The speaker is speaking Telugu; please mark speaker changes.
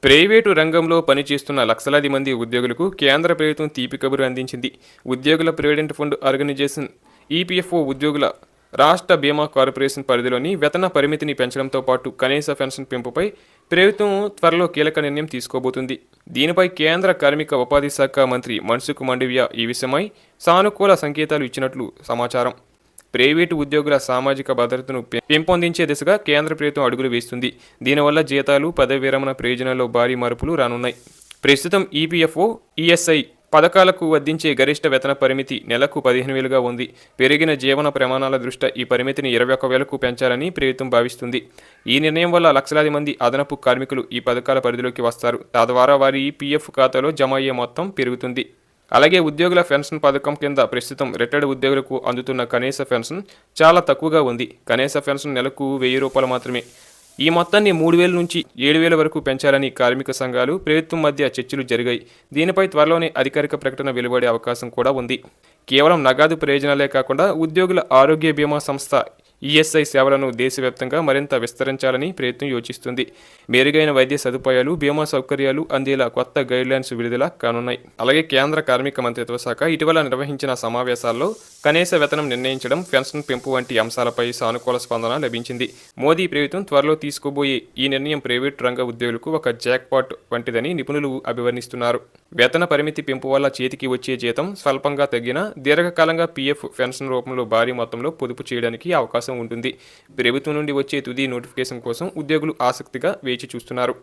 Speaker 1: ప్రైవేటు రంగంలో పనిచేస్తున్న లక్షలాది మంది ఉద్యోగులకు కేంద్ర ప్రభుత్వం తీపి కబురు అందించింది. ఉద్యోగుల ప్రావిడెంట్ ఫండ్ ఆర్గనైజేషన్ ఈపీఎఫ్ఓ ఉద్యోగుల రాష్ట్ర బీమా కార్పొరేషన్ పరిధిలోని వేతన పరిమితిని పెంచడంతో పాటు కనీస పెన్షన్ పెంపుపై ప్రభుత్వం త్వరలో కీలక నిర్ణయం తీసుకోబోతుంది. దీనిపై కేంద్ర కార్మిక ఉపాధి శాఖ మంత్రి మన్సుఖ్ మాండవీయ ఈ విషయమై సానుకూల సంకేతాలు ఇచ్చినట్లు సమాచారం. ప్రైవేటు ఉద్యోగుల సామాజిక భద్రతను పెంపొందించే దిశగా కేంద్ర ప్రభుత్వం అడుగులు వేస్తుంది. దీనివల్ల జీతాలు, పదవి విరమణ ప్రయోజనాల్లో భారీ మార్పులు రానున్నాయి. ప్రస్తుతం ఈపీఎఫ్ఓ, ఈఎస్ఐ పథకాలకు వర్తించే గరిష్ట వేతన పరిమితి నెలకు 15,000గా ఉంది. పెరిగిన జీవన ప్రమాణాల దృష్ట్యా ఈ పరిమితిని 21,000కు పెంచాలని ప్రభుత్వం భావిస్తుంది. ఈ నిర్ణయం వల్ల లక్షలాది మంది అదనపు కార్మికులు ఈ పథకాల పరిధిలోకి వస్తారు. తద్వారా వారి ఈపీఎఫ్ ఖాతాలో జమ అయ్యే మొత్తం పెరుగుతుంది. అలాగే ఉద్యోగుల పెన్షన్ పథకం కింద ప్రస్తుతం రిటైర్డ్ ఉద్యోగులకు అందుతున్న కనీస పెన్షన్ చాలా తక్కువగా ఉంది. కనీస పెన్షన్ నెలకు ₹1,000 మాత్రమే. ఈ మొత్తాన్ని 3,000 నుంచి 7,000 వరకు పెంచాలని కార్మిక సంఘాలు, ప్రభుత్వం మధ్య చర్చలు జరిగాయి. దీనిపై త్వరలోనే అధికారిక ప్రకటన వెలువడే అవకాశం కూడా ఉంది. కేవలం నగదు ప్రయోజనాలే కాకుండా ఉద్యోగుల ఆరోగ్య బీమా సంస్థ ఈఎస్ఐ సేవలను దేశవ్యాప్తంగా మరింత విస్తరించాలని ప్రభుత్వం యోచిస్తుంది. మెరుగైన వైద్య సదుపాయాలు, బీమా సౌకర్యాలు అందేలా కొత్త గైడ్లైన్స్ విడుదల కానున్నాయి. అలాగే కేంద్ర కార్మిక మంత్రిత్వ శాఖ ఇటీవల నిర్వహించిన సమావేశాల్లో కనీస వేతనం నిర్ణయించడం, పెన్షన్ పెంపు వంటి అంశాలపై సానుకూల స్పందన లభించింది. మోదీ ప్రభుత్వం త్వరలో తీసుకోబోయే ఈ నిర్ణయం ప్రైవేటు రంగ ఉద్యోగులకు ఒక జాక్పాట్ వంటిదని నిపుణులు అభివర్ణిస్తున్నారు. వేతన పరిమితి పెంపు వల్ల చేతికి వచ్చే జీతం స్వల్పంగా తగ్గినా దీర్ఘకాలంగా పీఎఫ్ పెన్షన్ రూపంలో భారీ మొత్తంలో పొదుపు చేయడానికి అవకాశం ఉంటుంది. ప్రభుత్వం నుండి వచ్చే తుది నోటిఫికేషన్ కోసం ఉద్యోగులు ఆసక్తిగా వేచి చూస్తున్నారు.